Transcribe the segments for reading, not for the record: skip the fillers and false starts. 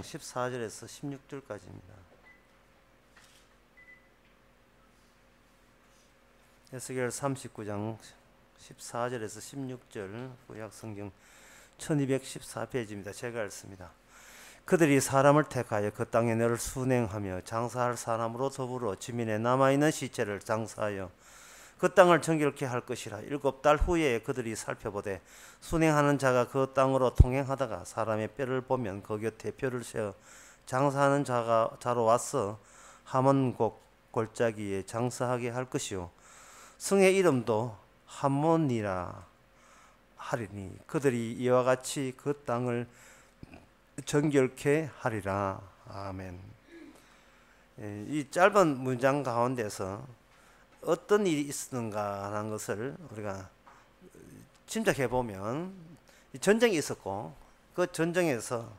14절에서 16절까지입니다. 에스겔 39장 14절에서 16절 구약성경 1214페이지입니다. 제가 읽습니다. 그들이 사람을 택하여 그 땅에 너를 순행하며 장사할 사람으로 더불어 주민의 남아있는 시체를 장사하여 그 땅을 정결케 할 것이라. 7달 후에 그들이 살펴보되 순행하는 자가 그 땅으로 통행하다가 사람의 뼈를 보면 그 곁에 뼈를 세워 장사하는 자로 와서 하몬 골짜기에 장사하게 할 것이요 성의 이름도 하몬이라 하리니 그들이 이와 같이 그 땅을 정결케 하리라. 아멘. 이 짧은 문장 가운데서 어떤 일이 있었는가 하는 것을 우리가 짐작해 보면 전쟁이 있었고 그 전쟁에서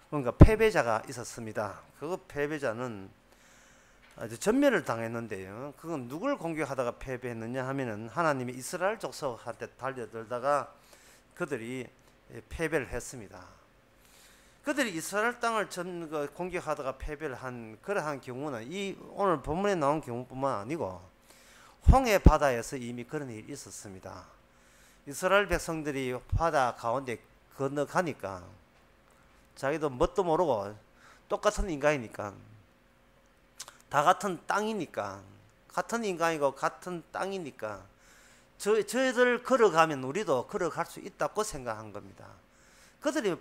뭔가 패배자가 있었습니다. 그 패배자는 아주 전멸을 당했는데요. 그건 누굴 공격하다가 패배했느냐 하면은 하나님이 이스라엘 족속한테 달려들다가 그들이 패배를 했습니다. 그들이 이스라엘 땅을 공격하다가 패배를 한 그러한 경우는 이 오늘 본문에 나온 경우뿐만 아니고 홍해 바다에서 이미 그런 일이 있었습니다. 이스라엘 백성들이 바다 가운데 건너가니까 자기도 뭣도 모르고 똑같은 인간이니까 다 같은 땅이니까 같은 인간이고 같은 땅이니까 저희들 걸어가면 우리도 걸어갈 수 있다고 생각한 겁니다. 그들이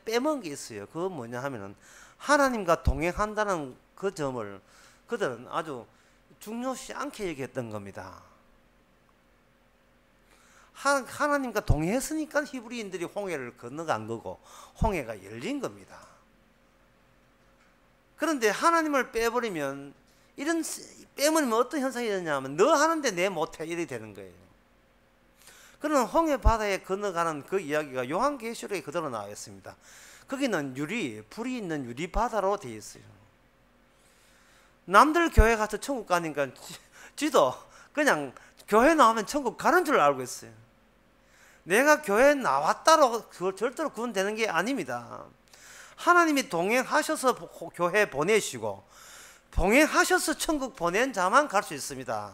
빼먹은 게 있어요. 그건 뭐냐 하면은 하나님과 동행한다는 그 점을 그들은 아주 중요시 않게 여겼던 겁니다. 하나님과 동행했으니까 히브리인들이 홍해를 건너간 거고 홍해가 열린 겁니다. 그런데 하나님을 빼버리면 빼버리면 어떤 현상이 되냐면 너 하는데 내 못해 이렇게 되는 거예요. 그런 홍해 바다에 건너가는 그 이야기가 요한계시록에 그대로 나와 있습니다. 거기는 불이 있는 유리 바다로 되어 있어요. 남들 교회 가서 천국 가니까 지도 그냥 교회 나오면 천국 가는 줄 알고 있어요. 내가 교회 나왔다로 절대로 그건 되는 게 아닙니다. 하나님이 동행하셔서 교회 보내시고 동행하셔서 천국 보낸 자만 갈 수 있습니다.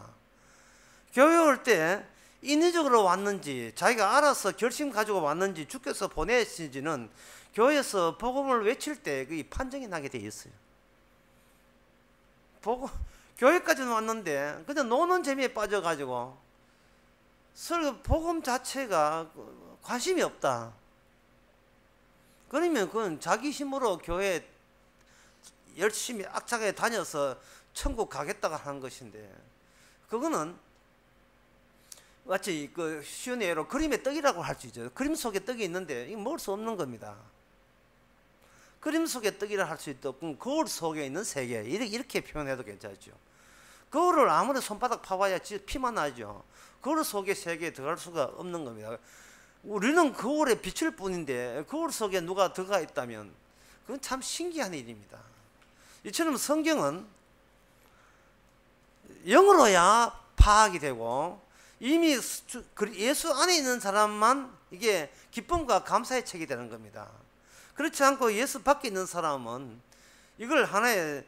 교회 올 때 인위적으로 왔는지 자기가 알아서 결심 가지고 왔는지 주께서 보내신지는 교회에서 복음을 외칠 때 그 판정이 나게 돼 있어요. 교회까지는 왔는데 그냥 노는 재미에 빠져가지고 복음 자체가 관심이 없다. 그러면 그건 자기 힘으로 교회 열심히 악하게 다녀서 천국 가겠다고 하는 것인데 그거는 마치 그 쉬운 예로 그림의 떡이라고 할 수 있죠. 그림 속에 떡이 있는데 이거 먹을 수 없는 겁니다. 그림 속에 떡이라 할 수 있고 거울 속에 있는 세계 이렇게 표현해도 괜찮죠. 거울을 아무리 손바닥 파봐야 피만 나죠. 거울 속의 세계에 들어갈 수가 없는 겁니다. 우리는 거울에 비칠 뿐인데 거울 속에 누가 들어가 있다면 그건 참 신기한 일입니다. 이처럼 성경은 영으로야 파악이 되고 이미 예수 안에 있는 사람만 이게 기쁨과 감사의 책이 되는 겁니다. 그렇지 않고 예수 밖에 있는 사람은 이걸 하나의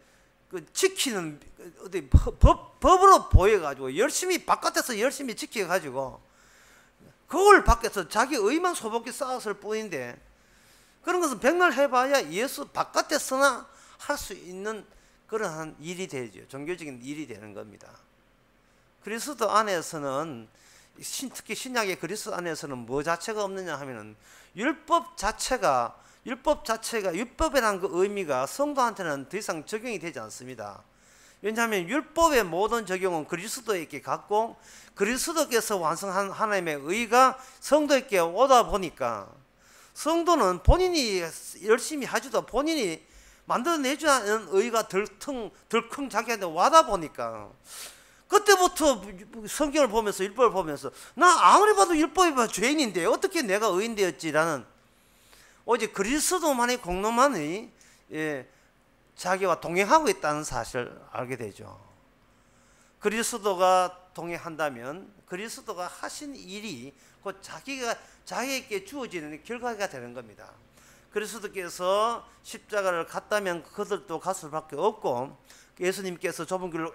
지키는 법으로 보여가지고 열심히 바깥에서 열심히 지켜가지고 거울 밖에서 자기 의만 소복히 쌓았을 뿐인데 그런 것은 백날 해봐야 예수 바깥에서나 할 수 있는 그러한 일이 되죠. 종교적인 일이 되는 겁니다. 그리스도 안에서는 특히 신약의 그리스도 안에서는 뭐 자체가 없느냐 하면은 율법이라는 그 의미가 성도한테는 더 이상 적용이 되지 않습니다. 왜냐하면 율법의 모든 적용은 그리스도에게 갔고 그리스도께서 완성한 하나님의 의가 성도에게 오다 보니까 성도는 본인이 열심히 하지도 본인이 만들어내주는 의가 덜컹 자기한테 와다 보니까 그때부터 성경을 보면서 율법을 보면서 나 아무리 봐도 율법이 죄인인데 어떻게 내가 의인 되었지라는 오직 그리스도만의 공로만이 자기와 동행하고 있다는 사실을 알게 되죠. 그리스도가 동행한다면 그리스도가 하신 일이 곧 자기에게 주어지는 결과가 되는 겁니다. 그리스도께서 십자가를 갔다면 그들도 갈 수밖에 없고, 예수님께서 좁은 길로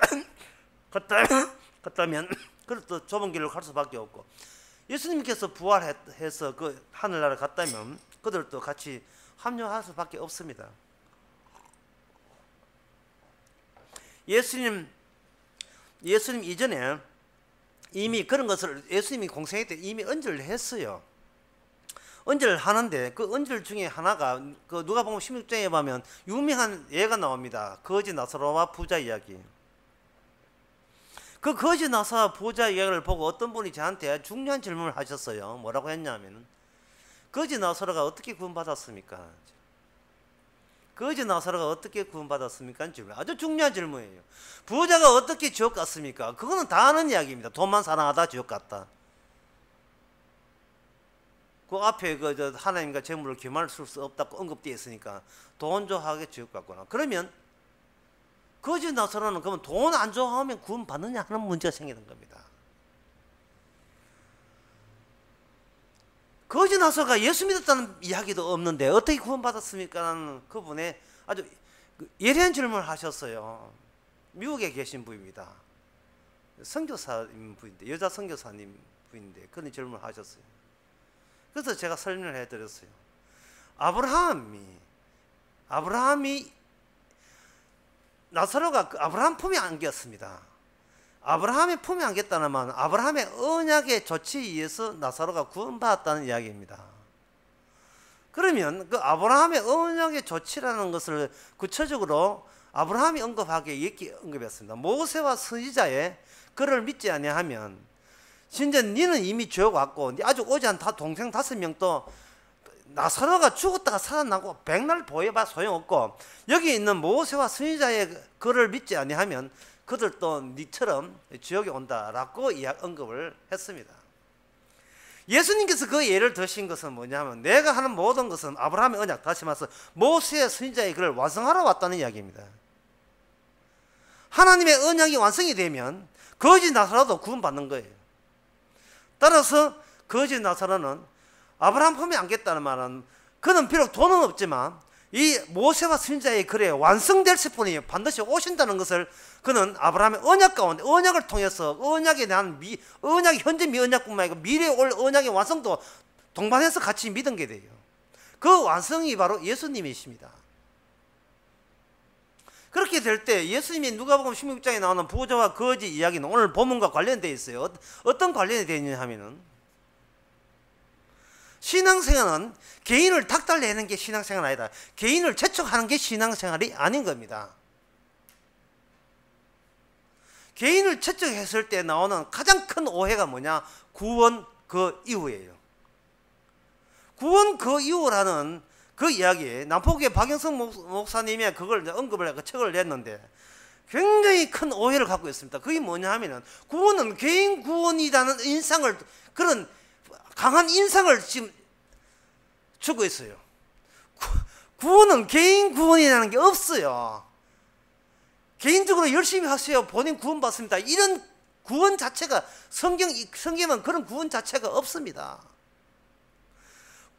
갔다면 그들도 좁은 길로 갈 수밖에 없고, 예수님께서 부활해서 그 하늘나라 갔다면 그들도 같이 합류할 수밖에 없습니다. 예수님 이전에 이미 그런 것을 예수님이 공생애 때 이미 언질을 했어요. 언질을 하는데 그 언질 중에 하나가 그 누가복음 16장에 보면 유명한 예가 나옵니다. 거지 나사로와 부자 이야기. 그 거지 나사 부자 이야기를 보고 어떤 분이 저한테 중요한 질문을 하셨어요. 뭐라고 했냐면, 거지 나사로가 어떻게 구원받았습니까? 거지 나사로가 어떻게 구원받았습니까? 아주 중요한 질문이에요. 부자가 어떻게 지옥 갔습니까? 그거는 다 아는 이야기입니다. 돈만 사랑하다 지옥 갔다. 그 앞에 그 하나님과 재물을 겸할 수 없다고 언급되어 있으니까 돈 좋아하게 지옥 갔구나. 그러면 거지 나사로는 그러면 돈 안 좋아하면 구원 받느냐 하는 문제가 생기는 겁니다. 거지 나사로가 예수 믿었다는 이야기도 없는데 어떻게 구원받았습니까? 라는 그분의 아주 예리한 질문을 하셨어요. 미국에 계신 분입니다. 선교사님 분인데, 여자 선교사님 분인데 그런 질문을 하셨어요. 그래서 제가 설명을 해드렸어요. 아브라함이 나사로가 아브라함 품에 안겼습니다. 아브라함의 품에 안겼다는 말은 아브라함의 언약의 조치에 의해서 나사로가 구원받았다는 이야기입니다. 그러면 그 아브라함의 언약의 조치라는 것을 구체적으로 아브라함이 언급하기에 이렇게 언급했습니다. 모세와 선지자의 그를 믿지 아니하면 진짜 니는 이미 죄가 왔고 아직 오지 않은 동생 5명도 나사로가 죽었다가 살아나고 백날 보여봐 소용없고, 여기 있는 모세와 선지자의 그를 믿지 아니하면 그들도 니처럼 지옥에 온다라고 언급을 했습니다. 예수님께서 그 예를 드신 것은 뭐냐면, 내가 하는 모든 것은 아브라함의 언약, 다시 말해서 모세의 선지자의 글을 완성하러 왔다는 이야기입니다. 하나님의 언약이 완성이 되면 거지 나사로도 구원받는 거예요. 따라서 거지 나사로는 아브라함 품에 안겠다는 말은, 그는 비록 돈은 없지만 이 모세와 선지자의 글에 완성될 분이 반드시 오신다는 것을 그는 아브라함의 언약 가운데, 언약을 통해서 언약에 대한 언약이 현재 미언약뿐만 아니고 미래에 올 언약의 완성도 동반해서 같이 믿은 게 돼요. 그 완성이 바로 예수님이십니다. 그렇게 될 때 예수님이 누가복음 16장에 나오는 부자와 거지 이야기는 오늘 본문과 관련되어 있어요. 어떤 관련이 되어 있냐 하면은, 신앙생활은 개인을 닥달내는 게 신앙생활 아니다. 개인을 재촉하는 게 신앙생활이 아닌 겁니다. 개인을 채찍했을 때 나오는 가장 큰 오해가 뭐냐? 구원 그 이후예요. 구원 그 이후라는 그 이야기, 남포교회 박영성 목사님이 그걸 언급을 해서 책을 냈는데 굉장히 큰 오해를 갖고 있습니다. 그게 뭐냐 하면은, 구원은 개인 구원이라는 인상을, 그런 강한 인상을 지금 주고 있어요. 구원은 개인 구원이라는 게 없어요. 개인적으로 열심히 하세요. 본인 구원 받습니다. 이런 구원 자체가 성경은 그런 구원 자체가 없습니다.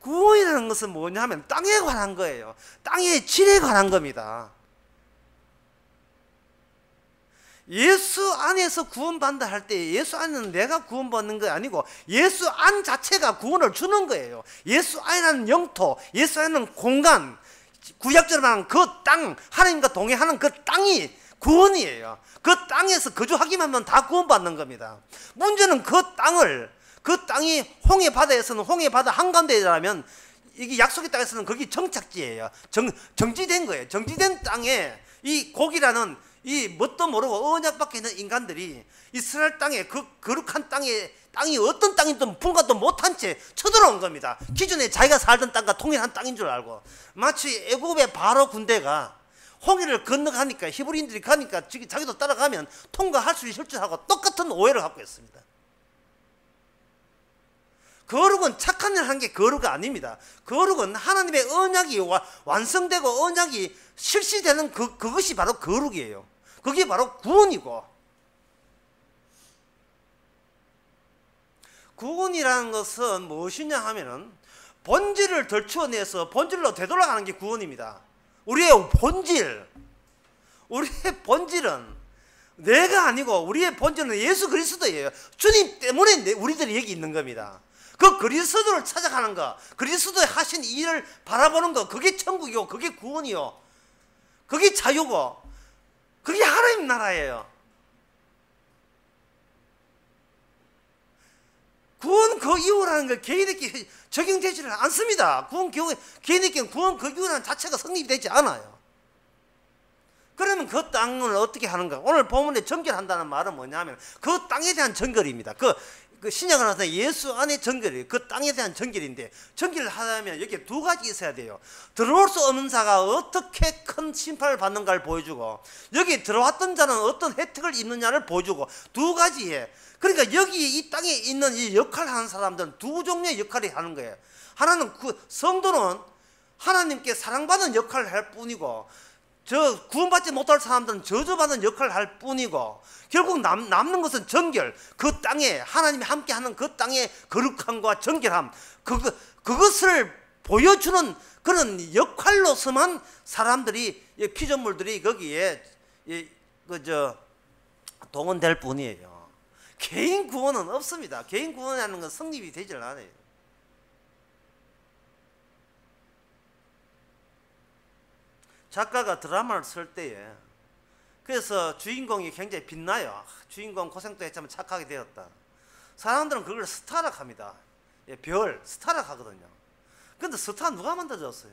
구원이라는 것은 뭐냐 하면 땅에 관한 거예요. 땅의 질에 관한 겁니다. 예수 안에서 구원받는다 할 때 예수 안에는 내가 구원받는 게 아니고 예수 안 자체가 구원을 주는 거예요. 예수 안이라는 영토, 예수 안에는 공간, 구약적으로 말하는 그 땅, 하나님과 동행하는 그 땅이 구원이에요. 그 땅에서 거주하기만 하면 다 구원받는 겁니다. 문제는 그 땅이 홍해 바다에서는 홍해 바다 한가운데라면, 이게 약속의 땅에서는 거기 정착지예요. 정지된 거예요. 정지된 땅에 이 고기라는 이 뭣도 모르고 언약 밖에 있는 인간들이 이스라엘 땅에, 그 거룩한 땅이 어떤 땅이든 분간도 못한 채 쳐들어온 겁니다. 기존에 자기가 살던 땅과 통일한 땅인 줄 알고, 마치 애굽의 바로 군대가 홍해를 건너가니까, 히브리인들이 가니까 자기도 따라가면 통과할 수 있을 줄 알고 똑같은 오해를 갖고 있습니다. 거룩은 착한 일 한 게 거룩이 아닙니다. 거룩은 하나님의 언약이 완성되고 언약이 실시되는 그것이 바로 거룩이에요. 그게 바로 구원이고, 구원이라는 것은 무엇이냐 하면은 본질을 덜추어내서 본질로 되돌아가는 게 구원입니다. 우리의 본질, 우리의 본질은 내가 아니고 우리의 본질은 예수 그리스도예요. 주님 때문에 우리들이 여기 있는 겁니다. 그 그리스도를 찾아가는 거, 그리스도의 하신 일을 바라보는 거, 그게 천국이고 그게 구원이요, 그게 자유고 그게 하나님 나라예요. 구원 그 이유라는 걸 개인에게 적용되지를 않습니다. 개인에게 구원 그 이유라는 자체가 성립이 되지 않아요. 그러면 그 땅을 어떻게 하는가? 오늘 본문에 정결한다는 말은 뭐냐면 그 땅에 대한 정결입니다. 그 신약을 나서 예수 안에 정결이에요. 그 땅에 대한 정결인데, 정결을 하려면 여기 두 가지 있어야 돼요. 들어올 수 없는 자가 어떻게 큰 심판을 받는가를 보여주고, 여기 들어왔던 자는 어떤 혜택을 입느냐를 보여주고, 두 가지에. 그러니까 여기 이 땅에 있는 이 역할을 하는 사람들은 두 종류의 역할을 하는 거예요. 하나는 그 성도는 하나님께 사랑받는 역할을 할 뿐이고, 저 구원받지 못할 사람들은 저주받는 역할을 할 뿐이고, 결국 남는 것은 정결, 그 땅에 하나님이 함께하는 그 땅의 거룩함과 정결함, 그것을 보여주는 그런 역할로서만 사람들이, 피조물들이 거기에 동원될 뿐이에요. 개인 구원은 없습니다. 개인 구원이라는 건 성립이 되질 않아요. 작가가 드라마를 쓸 때에, 그래서 주인공이 굉장히 빛나요. 주인공 고생도 했지만 착하게 되었다. 사람들은 그걸 스타락 합니다. 별, 스타락 하거든요. 근데 스타 누가 만들어줬어요?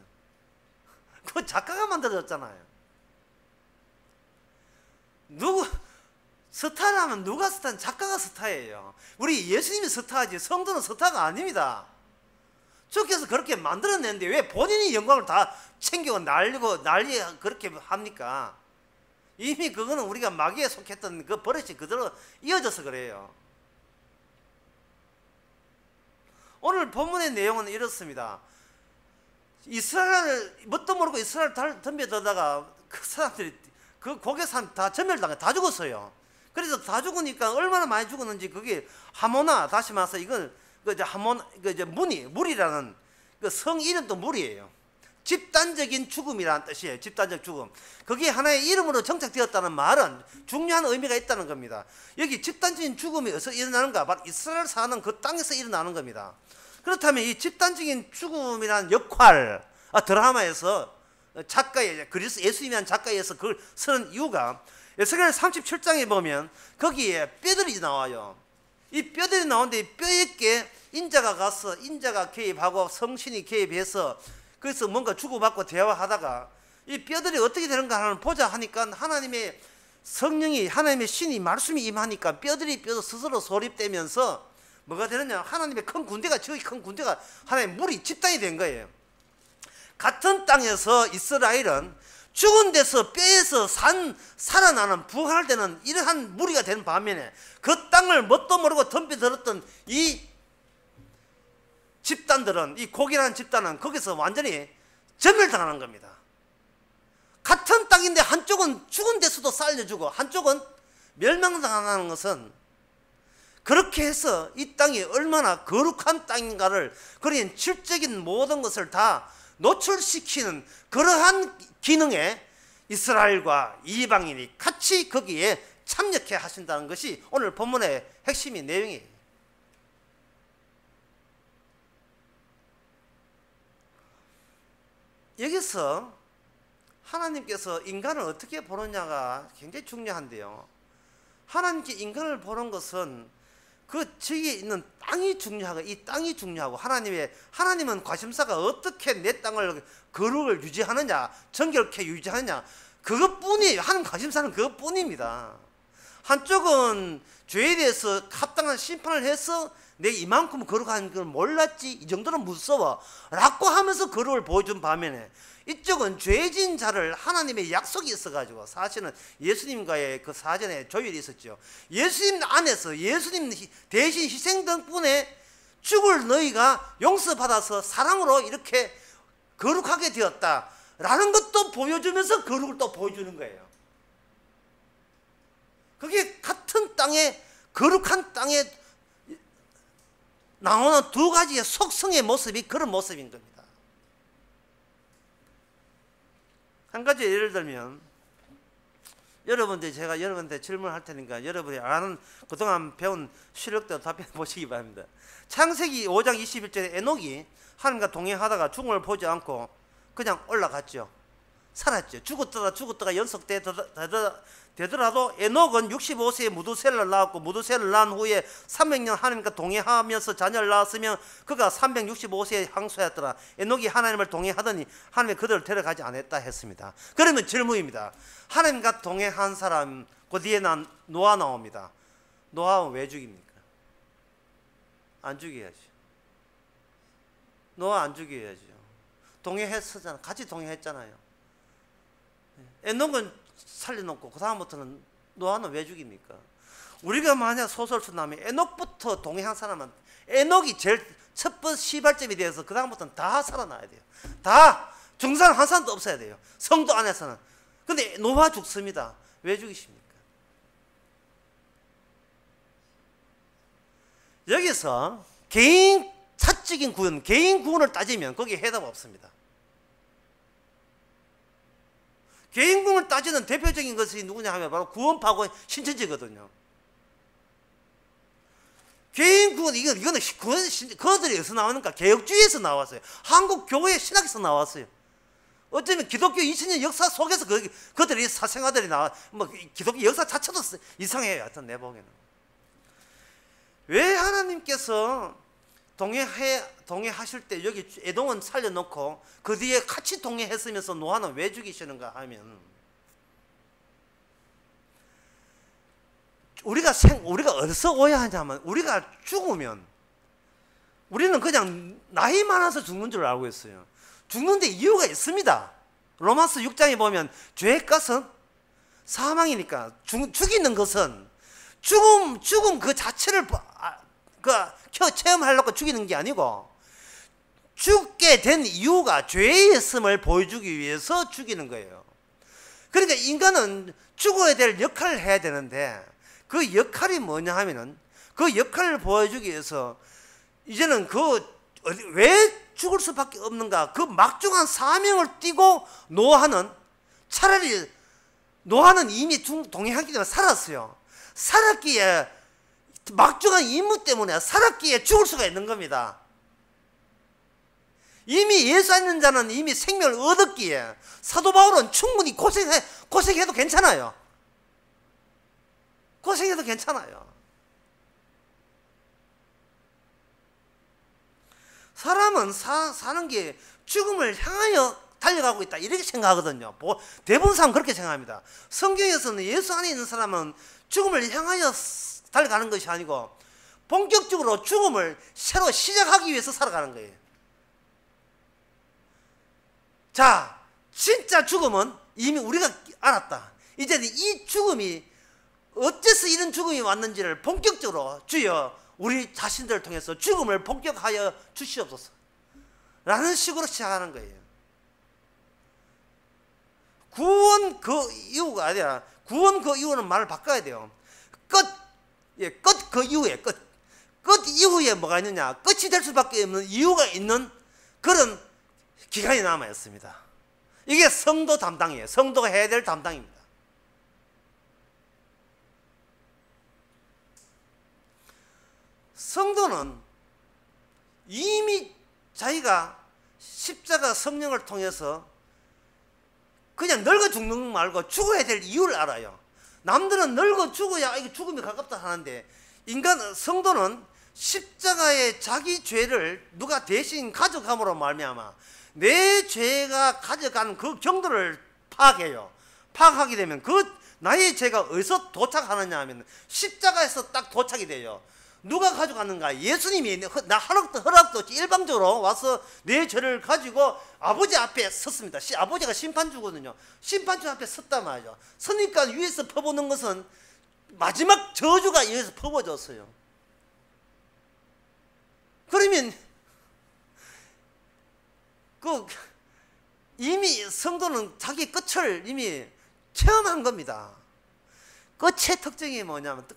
그 작가가 만들어줬잖아요. 스타라면 누가 스타는 작가가 스타예요. 우리 예수님이 스타지 성도는 스타가 아닙니다. 주께서 그렇게 만들어냈는데 왜 본인이 영광을 다 챙기고 난리 그렇게 합니까? 이미 그거는 우리가 마귀에 속했던 그 버릇이 그대로 이어져서 그래요. 오늘 본문의 내용은 이렇습니다. 이스라엘, 뭣도 모르고 이스라엘 덤벼들다가 그 사람들이, 그 고개 사람 다 전멸당해, 다 죽었어요. 그래서 다 죽으니까 얼마나 많이 죽었는지, 그게 하모나, 다시 말해서 이건 물이라는 그 성 이름도 물이에요. 집단적인 죽음이라는 뜻이에요. 집단적 죽음. 그게 하나의 이름으로 정착되었다는 말은 중요한 의미가 있다는 겁니다. 여기 집단적인 죽음이 어디서 일어나는가? 바로 이스라엘 사는 그 땅에서 일어나는 겁니다. 그렇다면 이 집단적인 죽음이라는 역할, 드라마에서 작가의, 예수님이 한 작가에서 그걸 쓰는 이유가, 에스겔 37장에 보면 거기에 뼈들이 나와요. 이 뼈들이 나오는데 뼈에게 인자가 가서 인자가 개입하고 성신이 개입해서, 그래서 뭔가 주고받고 대화하다가 이 뼈들이 어떻게 되는가 하는 보자 하니까 하나님의 성령이, 하나님의 신이, 말씀이 임하니까 뼈들이 스스로 소립되면서 뭐가 되느냐, 하나님의 큰 군대가, 저기 큰 군대가 하나님의 물이 집단이 된 거예요. 같은 땅에서 이스라엘은 죽은 데서 뼈에서 살아나는, 부활되는 이러한 무리가 되는 반면에 그 땅을 뭣도 모르고 덤벼들었던 이 집단들은, 이 고기라는 집단은 거기서 완전히 전멸당하는 겁니다. 같은 땅인데 한쪽은 죽은 데서도 살려주고 한쪽은 멸망당하는 것은, 그렇게 해서 이 땅이 얼마나 거룩한 땅인가를, 그런 질적인 모든 것을 다 노출시키는 그러한 기능에 이스라엘과 이방인이 같이 거기에 참여해 하신다는 것이 오늘 본문의 핵심인 내용이에요. 여기서 하나님께서 인간을 어떻게 보느냐가 굉장히 중요한데요. 하나님께 인간을 보는 것은 그 저기에 있는 땅이 중요하고, 이 땅이 중요하고, 하나님은 관심사가 어떻게 내 땅을 거룩을 유지하느냐, 정결케 유지하느냐, 그것뿐이에요. 하나님 관심사는 그것뿐입니다. 한쪽은 죄에 대해서 합당한 심판을 해서 내가 이만큼 거룩한 걸 몰랐지, 이 정도는 무서워 라고 하면서 거룩을 보여준 반면에, 이쪽은 죄진 자를 하나님의 약속이 있어가지고, 사실은 예수님과의 그 사전에 조율이 있었죠. 예수님 안에서 예수님 대신 희생 덕분에 죽을 너희가 용서받아서 사랑으로 이렇게 거룩하게 되었다라는 것도 보여주면서 거룩을 또 보여주는 거예요. 그게 같은 땅에, 거룩한 땅에 나오는 두 가지의 속성의 모습이 그런 모습인 겁니다. 한 가지 예를 들면, 여러분들이 제가 여러분한테 질문할 테니까 여러분이 아는 그동안 배운 실력대로 답변해 보시기 바랍니다. 창세기 5장 21절에 에녹이 하나님과 동행하다가 죽음을 보지 않고 그냥 올라갔죠. 살았죠. 죽었다가 연속되더라도 에녹은 65세에 무두셀을 낳았고, 무두셀을 낳은 후에 300년 하나님과 동행하면서 자녀를 낳았으면 그가 365세에 항소했더라. 에녹이 하나님을 동행하더니 하나님이 그들을 데려가지 않았다 했습니다. 그러면 질문입니다. 하나님과 동행한 사람, 그 뒤에 노아 나옵니다. 노아는 왜 죽입니까? 안 죽여야죠. 노아 안 죽여야죠. 동행했었잖아. 같이 동행했잖아요. 에녹은 살려놓고 그 다음부터는 노아는 왜 죽입니까? 우리가 만약 소설 쓴다면 에녹부터 동행한 사람은 에녹이 제일 첫 번째 시발점이 되어서 그 다음부터는 다 살아나야 돼요. 다 중산 한 사람도 없어야 돼요. 성도 안에서는. 근데 노아 죽습니다. 왜 죽이십니까? 여기서 개인 사적인 구원, 개인 구원을 따지면 거기에 해답 없습니다. 개인 구원을 따지는 대표적인 것이 누구냐 하면 바로 구원파고 신천지거든요. 개인 구원, 이거는 그들이 어디서 나오는가? 개혁주의에서 나왔어요. 한국 교회 신학에서 나왔어요. 어쩌면 기독교 2000년 역사 속에서 그들이 사생아들이 기독교 역사 자체도 이상해요. 하여튼 내 보기에는. 왜 하나님께서 동행하실 때 여기 에돔은 살려놓고 그 뒤에 같이 동행했으면서 노아는 왜 죽이시는가 하면, 우리가 어디서 오해하냐면, 우리가 죽으면 우리는 그냥 나이 많아서 죽는 줄 알고 있어요. 죽는데 이유가 있습니다. 로마서 6장에 보면 죄의 값은 사망이니까 죽이는 것은 죽음 그 자체를 체험하려고 죽이는 게 아니고, 죽게 된 이유가 죄의 있음을 보여주기 위해서 죽이는 거예요. 그러니까 인간은 죽어야 될 역할을 해야 되는데, 그 역할이 뭐냐 하면은, 그 역할을 보여주기 위해서 이제는 왜 죽을 수밖에 없는가, 그 막중한 사명을 띠고 노아는 이미 동행하기 때문에 살았어요. 살았기에, 막중한 임무 때문에 살았기에 죽을 수가 있는 겁니다. 이미 예수 믿는 자는 이미 생명을 얻었기에 사도 바울은 충분히 고생해도 괜찮아요. 고생해도 괜찮아요. 사람은 사는 게 죽음을 향하여 달려가고 있다, 이렇게 생각하거든요. 대부분 사람은 그렇게 생각합니다. 성경에서는 예수 안에 있는 사람은 죽음을 향하여 달려가는 것이 아니고 본격적으로 죽음을 새로 시작하기 위해서 살아가는 거예요. 자, 진짜 죽음은 이미 우리가 알았다. 이제는 이 죽음이 어째서 이런 죽음이 왔는지를 본격적으로, 주여 우리 자신들을 통해서 죽음을 본격하여 주시옵소서 라는 식으로 시작하는 거예요. 구원 그 이유가 아니라, 구원 그 이유는 말을 바꿔야 돼요. 끝 그 이후에 끝 이후에 뭐가 있느냐, 끝이 될 수밖에 없는 이유가 있는 그런 기간이 남아있습니다. 이게 성도 담당이에요. 성도가 해야 될 담당입니다. 성도는 이미 자기가 십자가 성령을 통해서 그냥 늙어 죽는 말고 죽어야 될 이유를 알아요. 남들은 늙어 죽어야 이게 죽음이 가깝다 하는데, 성도는 십자가의 자기 죄를 누가 대신 가져감으로 말미암아 내 죄가 가져가는 그 경도를 파악해요. 파악하게 되면 나의 죄가 어디서 도착하느냐 하면 십자가에서 딱 도착이 돼요. 누가 가져갔는가? 예수님이 나 허락도 없이 일방적으로 와서 내 죄를 가지고 아버지 앞에 섰습니다. 아버지가 심판주거든요. 심판주 앞에 섰단 말이죠. 서니까 위에서 퍼부는 것은 마지막 저주가 위에서 퍼부어졌어요. 그러면 이미 성도는 자기 끝을 이미 체험한 겁니다. 끝의 특징이 뭐냐면,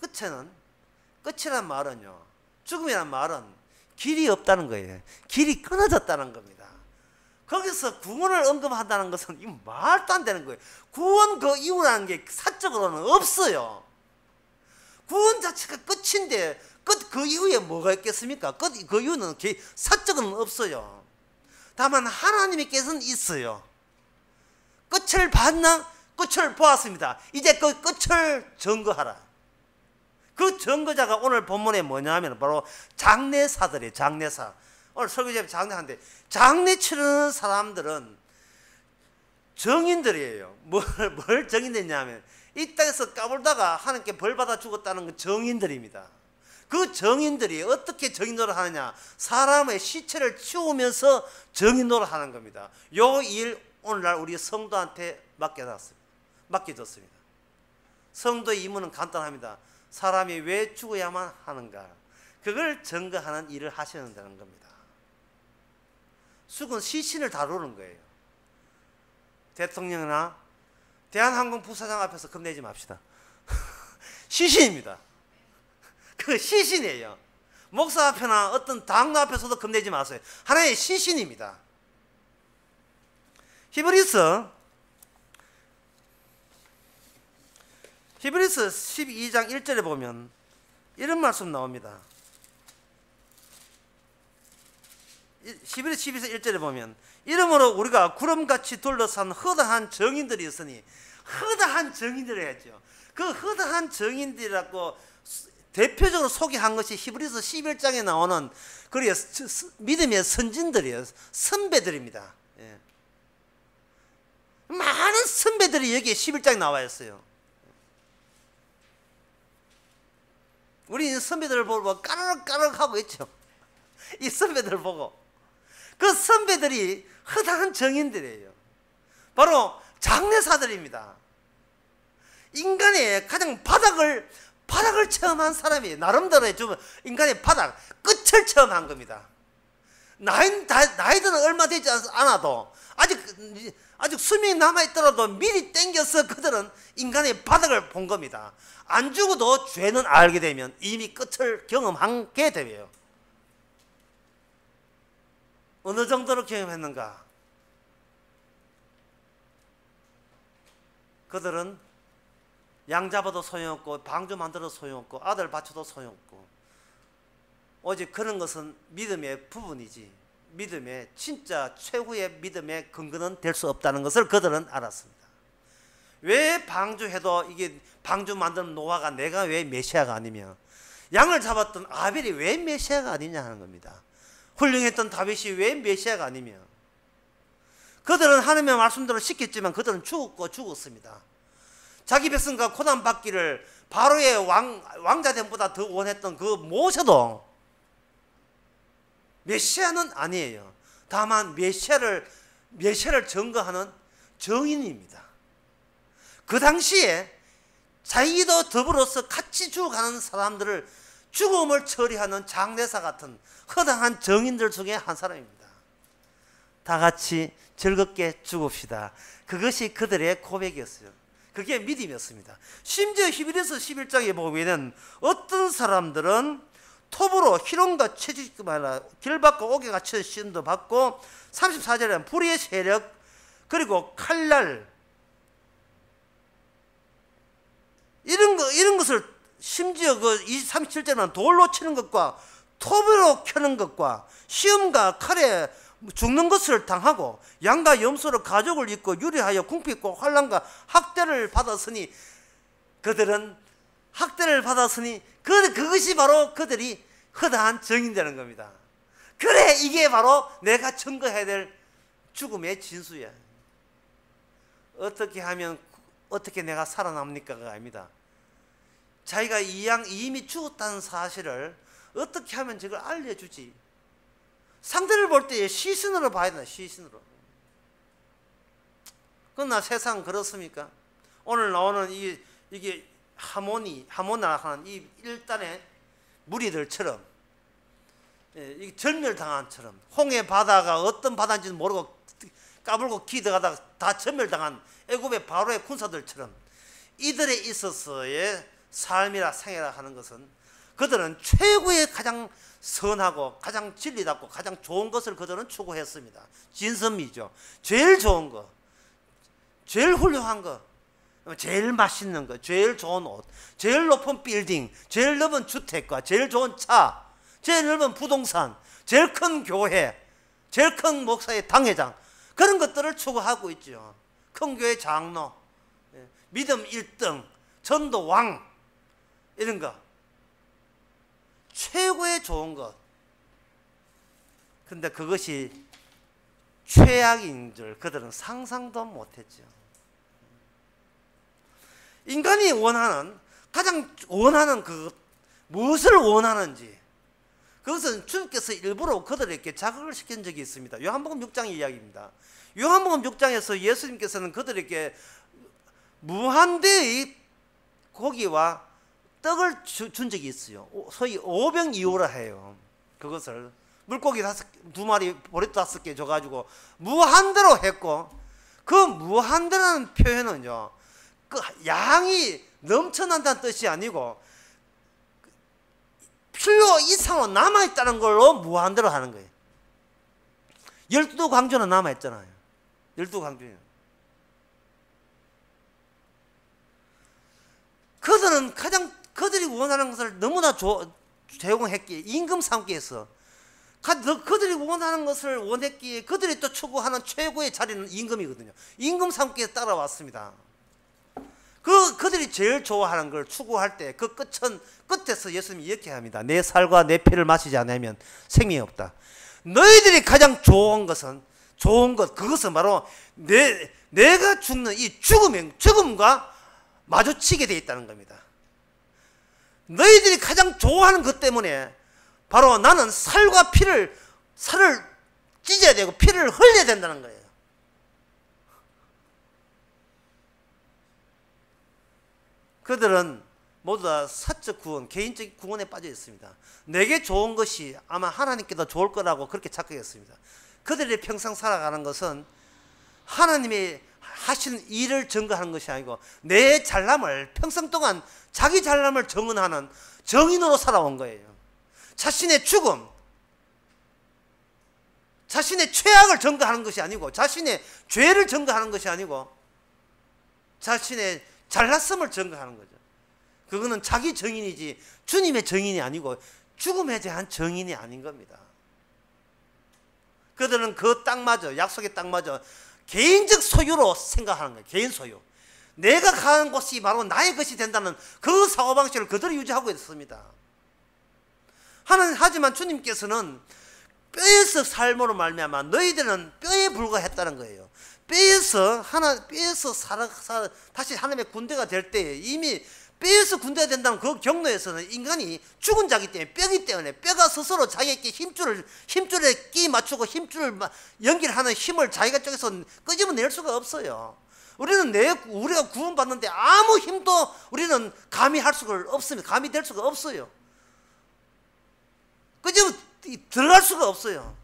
끝이란 말은요, 죽음이란 말은 길이 없다는 거예요. 길이 끊어졌다는 겁니다. 거기서 구원을 언급한다는 것은 이 말도 안 되는 거예요. 구원 그 이유라는 게 사적으로는 없어요. 구원 자체가 끝인데 끝 그 이후에 뭐가 있겠습니까? 끝 그 이유는 사적으로는 없어요. 다만 하나님께서는 있어요. 끝을 봤나? 끝을 보았습니다. 이제 그 끝을 증거하라. 그 증거자가 오늘 본문에 뭐냐면 바로 장례사들이에요. 장례사. 오늘 설교집에 장례하는데 장례 치르는 사람들은 정인들이에요. 뭘 정인됐냐면 이 땅에서 까불다가 하나님께 벌받아 죽었다는 그 정인들입니다. 그 정인들이 어떻게 정인노릇 하느냐? 사람의 시체를 치우면서 정인노릇 하는 겁니다. 요 일 오늘날 우리 성도한테 맡겨졌습니다. 성도의 임무는 간단합니다. 사람이 왜 죽어야만 하는가? 그걸 증거하는 일을 하셔야 된다는 겁니다. 죽은 시신을 다루는 거예요. 대통령이나 대한항공 부사장 앞에서 겁내지 맙시다. 시신입니다. 그 시신이에요. 목사 앞에나 어떤 당로 앞에서도 겁내지 마세요. 하나의 시신입니다. 히브리서 12장 1절에 보면 이런 말씀 나옵니다. 히브리서 1절에 보면 이러므로 우리가 구름같이 둘러싼 허다한 정인들이 있으니, 허다한 정인들 해야죠. 그 허다한 정인들이라고 대표적으로 소개한 것이 히브리서 11장에 나오는 그리고 믿음의 선진들이에요. 선배들입니다. 예. 많은 선배들이 여기에 11장에 나와 있어요. 우리 선배들을 보고 까르륵까르륵 하고 있죠. 이 선배들을 보고. 그 선배들이 허다한 정인들이에요. 바로 장례사들입니다. 인간의 가장 바닥을 체험한 사람이에요. 나름대로 인간의 바닥, 끝을 체험한 겁니다. 나이들은 얼마 되지 않아도 아직 수명이 남아있더라도 미리 땡겨서 그들은 인간의 바닥을 본 겁니다. 안 죽어도 죄는 알게 되면 이미 끝을 경험하게 돼요. 어느 정도로 경험했는가? 그들은 양 잡아도 소용없고 방주 만들어도 소용없고 아들 바쳐도 소용없고 오직 그런 것은 믿음의 부분이지 믿음의 진짜 최후의 믿음의 근거는 될 수 없다는 것을 그들은 알았습니다. 왜 방주해도 이게 방주 만드는 노아가 내가 왜 메시아가 아니며 양을 잡았던 아벨이 왜 메시아가 아니냐 하는 겁니다. 훌륭했던 다윗이 왜 메시아가 아니며 그들은 하나님의 말씀대로 시켰지만 그들은 죽었습니다. 자기 백성과 고난받기를 바로의 왕자됨보다 더 원했던 그 모세도 메시아는 아니에요. 다만 메시아를 증거하는 정인입니다. 그 당시에 자기도 더불어서 같이 죽어가는 사람들을 죽음을 처리하는 장례사 같은 허당한 정인들 중에 한 사람입니다. 다 같이 즐겁게 죽읍시다. 그것이 그들의 고백이었어요. 그게 믿음이었습니다. 심지어 히브리서 11장에 보면은 어떤 사람들은 톱으로 희롱과 채찍뿐만 아니라 길받고 옥에 갇혀 시험도 받고 34절에는 불의의 세력 그리고 칼날 이런 것을 심지어 그 37절에는 돌로 치는 것과 톱으로 켜는 것과 시험과 칼에 죽는 것을 당하고 양과 염소로 가죽을 입고 유리하여 궁핍과 환난과 학대를 받았으니 그들은 그것이 바로 그들이 허다한 정인되는 겁니다. 그래 이게 바로 내가 증거해야 될 죽음의 진수야. 어떻게 하면 어떻게 내가 살아남니까가 아닙니다. 자기가 이미 죽었다는 사실을 어떻게 하면 저걸 알려주지. 상대를 볼 때 시신으로 봐야 된다. 시신으로. 그러나 세상 그렇습니까? 오늘 나오는 이게 하모나 하는 이 일단의 무리들처럼 이 전멸당한처럼 홍해 바다가 어떤 바다인지는 모르고 까불고 기대가다가 다 전멸당한 애굽의 바로의 군사들처럼 이들에 있어서의 삶이라 생애라 하는 것은 그들은 최고의 가장 선하고 가장 진리답고 가장 좋은 것을 그들은 추구했습니다. 진선미죠. 제일 좋은 거, 제일 훌륭한 거, 제일 맛있는 거, 제일 좋은 옷, 제일 높은 빌딩, 제일 넓은 주택가, 제일 좋은 차, 제일 넓은 부동산, 제일 큰 교회, 제일 큰 목사의 당회장, 그런 것들을 추구하고 있죠. 큰 교회 장로, 믿음 1등, 전도 왕, 이런 거. 최고의 좋은 것. 근데 그것이 최악인 줄 그들은 상상도 못했죠. 인간이 원하는, 가장 원하는 그 무엇을 원하는지, 그것은 주님께서 일부러 그들에게 자극을 시킨 적이 있습니다. 요한복음 6장의 이야기입니다. 요한복음 6장에서 예수님께서는 그들에게 무한대의 고기와 떡을 준 적이 있어요. 소위 오병이어라 해요. 그것을 물고기 2마리, 보리 5개 줘가지고 무한대로 했고, 그 무한대라는 표현은요, 그 양이 넘쳐난다는 뜻이 아니고 필요 이상으로 남아있다는 걸로 무한대로 하는 거예요. 12광주는 남아있잖아요. 12광주는. 그들은 그들이 원하는 것을 너무나 제공했기에, 임금 삼기에서 그들이 원하는 것을 원했기에 그들이 또 추구하는 최고의 자리는 임금이거든요. 임금 삼기에 따라왔습니다. 그들이 제일 좋아하는 걸 추구할 때 그 끝에서 예수님이 이렇게 합니다. 내 살과 내 피를 마시지 않으면 생명이 없다. 너희들이 가장 좋은 것은, 좋은 것, 그것은 바로 내가 죽는 이 죽음과 마주치게 되어 있다는 겁니다. 너희들이 가장 좋아하는 것 때문에 바로 나는 살을 찢어야 되고 피를 흘려야 된다는 거예요. 그들은 모두 다 사적 구원, 개인적 구원에 빠져 있습니다. 내게 좋은 것이 아마 하나님께도 좋을 거라고 그렇게 착각했습니다. 그들이 평생 살아가는 것은 하나님이 하신 일을 증거하는 것이 아니고 내 잘남을, 평생 동안 자기 잘남을 증언하는 정인으로 살아온 거예요. 자신의 죽음, 자신의 최악을 증거하는 것이 아니고, 자신의 죄를 증거하는 것이 아니고 자신의 잘났음을 증거하는 거죠. 그거는 자기 정인이지 주님의 정인이 아니고 죽음에 대한 정인이 아닌 겁니다. 그들은 그 땅마저, 약속의 땅마저 개인적 소유로 생각하는 거예요. 개인 소유. 내가 가는 곳이 바로 나의 것이 된다는 그 사고방식을 그대로 유지하고 있습니다. 하지만 주님께서는 뼈에서 삶으로 말미암아 너희들은 뼈에 불과했다는 거예요. 뼈에서 다시 하나님의 군대가 될 때 이미 뼈에서 군대가 된다는 그 경로에서는 인간이 죽은 자기 때문에, 뼈기 때문에, 뼈가 스스로 자기에게 힘줄에 끼 맞추고 힘줄을 연결하는 힘을 자기가 쪽에서 끄집어낼 수가 없어요. 우리가 구원받는데 아무 힘도 우리는 감히 할 수가 없습니다. 감히 될 수가 없어요. 끄집어 들어갈 수가 없어요.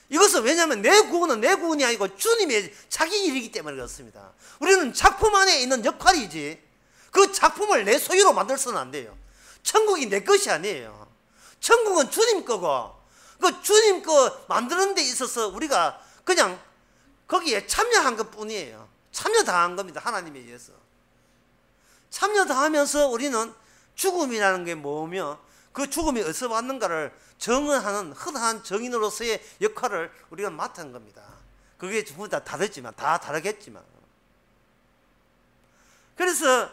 이것은 왜냐하면 내 구원은 내 구원이 아니고 주님의 자기 일이기 때문에 그렇습니다. 우리는 작품 안에 있는 역할이지 그 작품을 내 소유로 만들어서는 안 돼요. 천국이 내 것이 아니에요. 천국은 주님 거고, 그 주님 거 만드는 데 있어서 우리가 그냥 거기에 참여한 것 뿐이에요. 참여당한 겁니다. 하나님에 의해서. 참여당하면서 우리는 죽음이라는 게 뭐며 그 죽음이 어디서 왔는가를 정언하는 흔한 정인으로서의 역할을 우리가 맡은 겁니다. 그게 전부 다 다르겠지만. 그래서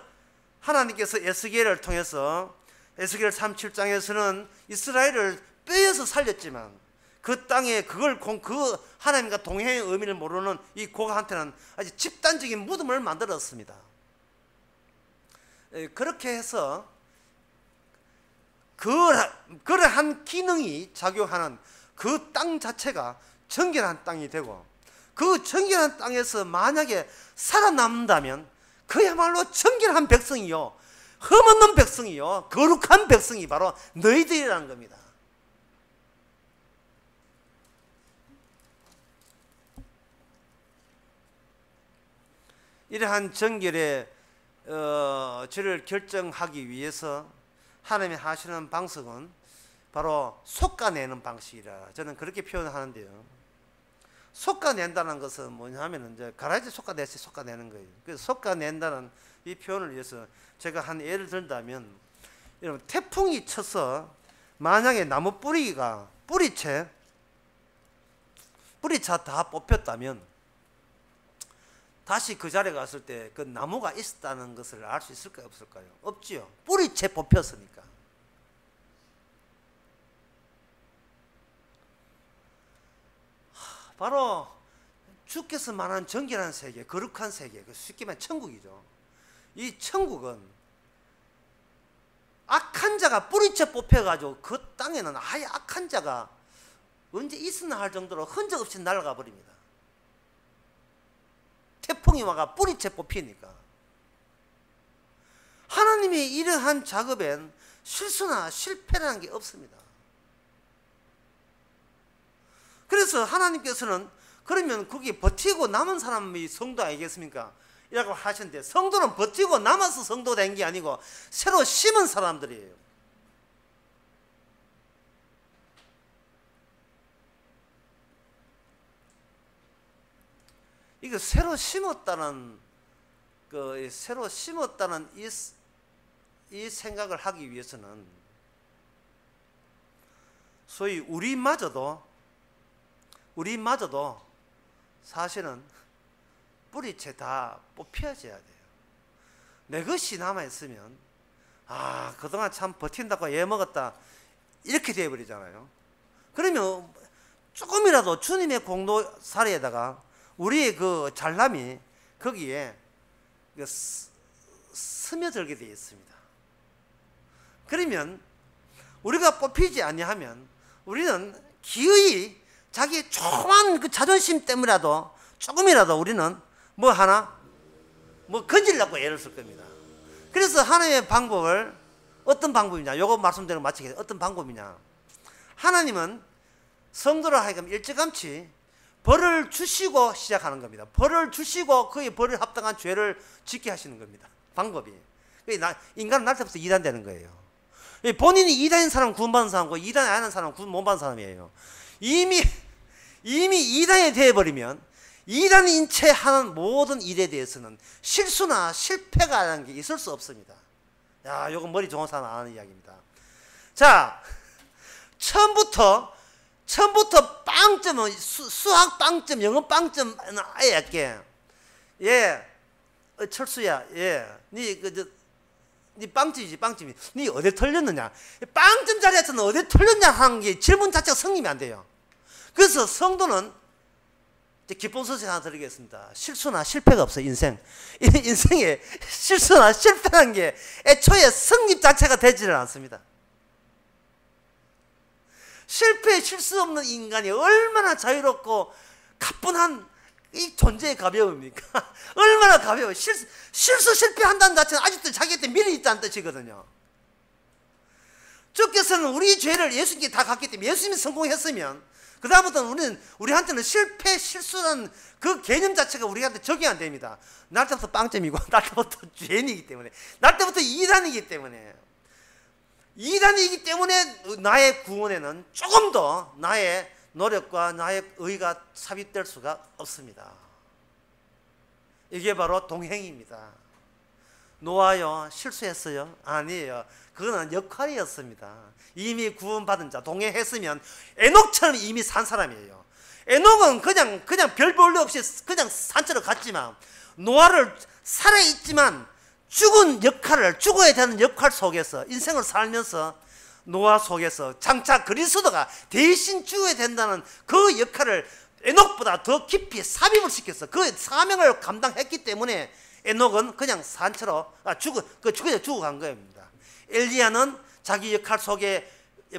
하나님께서 에스겔을 통해서 에스겔 37장에서는 이스라엘을 뼈에서 살렸지만 그 땅에 그 하나님과 동행의 의미를 모르는 이 고가한테는 아주 집단적인 무덤을 만들었습니다. 그렇게 해서 그러한 기능이 작용하는 그 땅 자체가 정결한 땅이 되고, 그 정결한 땅에서 만약에 살아남는다면 그야말로 정결한 백성이요, 흠없는 백성이요, 거룩한 백성이 바로 너희들이라는 겁니다. 이러한 정결의 질을 결정하기 위해서 하나님이 하시는 방식은 바로 솎아내는 방식이라 저는 그렇게 표현하는데요. 솎아낸다는 것은 뭐냐면 이제 가라지 솎아내서 솎아내는 거예요. 그래서 솎아낸다는 이 표현을 위해서 제가 한 예를 들자면, 여러분 태풍이 쳐서 만약에 나무 뿌리가 뿌리채 다 뽑혔다면 다시 그 자리에 갔을 때 그 나무가 있었다는 것을 알 수 있을까요, 없을까요? 없지요. 뿌리채 뽑혔으니까. 바로 주께서 말하는 정결한 세계, 거룩한 세계, 쉽게 말하면 천국이죠. 이 천국은 악한 자가 뿌리채 뽑혀가지고 그 땅에는 아예 악한 자가 언제 있으나 할 정도로 흔적 없이 날아가 버립니다. 태풍이 와가 뿌리채 뽑히니까. 하나님이 이러한 작업엔 실수나 실패라는 게 없습니다. 그래서 하나님께서는 그러면 거기 버티고 남은 사람이 성도 아니겠습니까? 이라고 하셨는데, 성도는 버티고 남아서 성도 된 게 아니고 새로 심은 사람들이에요. 이거 새로 심었다는 이 생각을 하기 위해서는 소위 우리마저도 사실은 뿌리채 다 뽑혀져야 돼요. 내 것이 남아있으면 그동안 참 버틴다고 애먹었다 이렇게 되어버리잖아요. 그러면 조금이라도 주님의 공로 사례에다가 우리의 그 잘남이 거기에 스며들게 되어 있습니다. 그러면 우리가 뽑히지 아니하면 우리는 기어이 자기의 조그만 그 자존심 때문이라도 조금이라도 우리는 건지려고 애를 쓸 겁니다. 그래서 하나님의 방법을 어떤 방법이냐, 요거 말씀드리고 마치겠습니다. 어떤 방법이냐, 하나님은 성도를 하여금 일찌감치 벌을 주시고 시작하는 겁니다. 벌을 주시고 그의 벌을 합당한 죄를 짓게 하시는 겁니다. 방법이. 인간은 날 때부터 이단되는 거예요. 본인이 이단인 사람은 구원받은 사람이고 이단이 아닌 사람은 구원 못 받은 사람이에요. 이미 이단이 되어버리면 이단인 채 하는 모든 일에 대해서는 실수나 실패가 라는 게 있을 수 없습니다. 요건 머리 좋은 사람 아는 이야기입니다. 자, 처음부터 빵점은 수학 빵점, 영어 빵점 아예 할게. 철수야, 니 빵점이지, 빵점이. 니 어디 틀렸느냐? 빵점 자리에서는 어디 틀렸냐 하는 게 질문 자체가 성립이 안 돼요. 그래서 성도는 기본 소식 하나 드리겠습니다. 실수나 실패가 없어요, 인생에 실수나 실패라는 게 애초에 성립 자체가 되지는 않습니다. 실수 없는 인간이 얼마나 자유롭고 가뿐한 이 존재의 가벼움입니까? 얼마나 가벼워요. 실패한다는 자체는 아직도 자기한테 미련이 있다는 뜻이거든요. 주께서는 우리 죄를 예수님께 다 갔기 때문에 예수님이 성공했으면 그 다음부터는 우리한테는 실수라는 그 개념 자체가 우리한테 적용이 안 됩니다. 날 때부터 빵점이고 날 때부터 죄인이기 때문에, 날 때부터 이단이기 때문에 나의 구원에는 조금 더 나의 노력과 나의 의가 삽입될 수가 없습니다. 이게 바로 동행입니다. 노아요, 실수했어요? 아니에요. 그거는 역할이었습니다. 이미 구원받은 자, 동행했으면 에녹처럼 이미 산 사람이에요. 에녹은 그냥 별 볼일 없이 그냥 산처럼 갔지만, 노아를 살아있지만 죽어야 되는 역할 속에서 인생을 살면서 노아 속에서 장차 그리스도가 대신 죽어야 된다는 그 역할을 에녹보다 더 깊이 삽입을 시켰어. 그 사명을 감당했기 때문에 에녹은 그냥 산처럼 죽어간 겁니다. 엘리야는 자기 역할 속에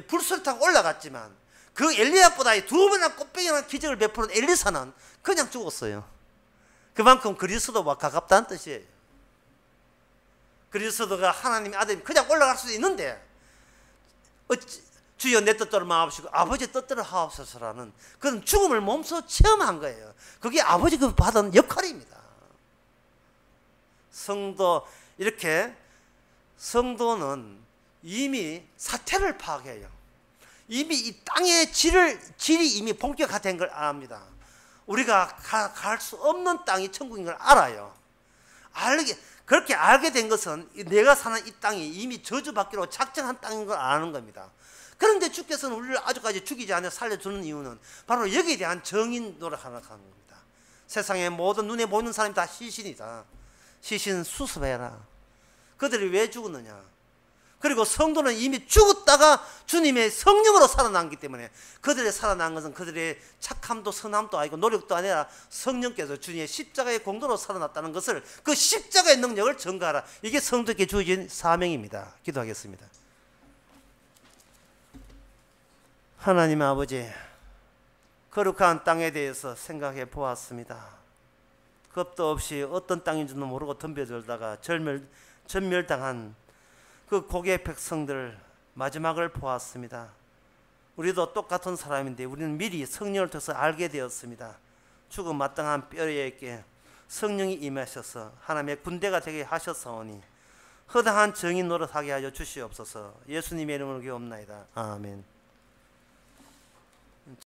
불소리 타고 올라갔지만 그 엘리야보다 2배나 꽃배기나 기적을 베푸는 엘리사는 그냥 죽었어요. 그만큼 그리스도와 가깝다는 뜻이에요. 그리스도가 하나님의 아들이 그냥 올라갈 수도 있는데 주여 내 뜻대로 마옵시고 아버지 뜻대로 하옵소서라는 그런 죽음을 몸소 체험한 거예요. 그게 아버지가 받은 역할입니다. 성도는 이미 사태를 파악해요. 이미 이 땅의 질이 이미 본격화된 걸 압니다. 우리가 갈 수 없는 땅이 천국인 걸 알아요. 그렇게 알게 된 것은 내가 사는 이 땅이 이미 저주받기로 작정한 땅인 걸 아는 겁니다. 그런데 주께서는 우리를 아직까지 죽이지 않아 살려주는 이유는 바로 여기에 대한 정인 노력하는 겁니다. 세상의 모든 눈에 보이는 사람이 다 시신이다. 시신 수습해라. 그들이 왜 죽었느냐? 그리고 성도는 이미 죽었다가 주님의 성령으로 살아났기 때문에 그들의 살아난 것은 그들의 착함도 선함도 아니고 노력도 아니라 성령께서 주님의 십자가의 공로로 살아났다는 것을, 그 십자가의 능력을 전가하라. 이게 성도에게 주어진 사명입니다. 기도하겠습니다. 하나님 아버지, 거룩한 땅에 대해서 생각해 보았습니다. 겁도 없이 어떤 땅인 줄도 모르고 덤벼들다가 전멸당한 그 고개 백성들 마지막을 보았습니다. 우리도 똑같은 사람인데 우리는 미리 성령을 통해서 알게 되었습니다. 죽음 마땅한 뼈에게 성령이 임하셔서 하나님의 군대가 되게 하셨사오니 허다한 정의 노릇하게 하여 주시옵소서. 예수님의 이름으로 기도합나이다. 아멘.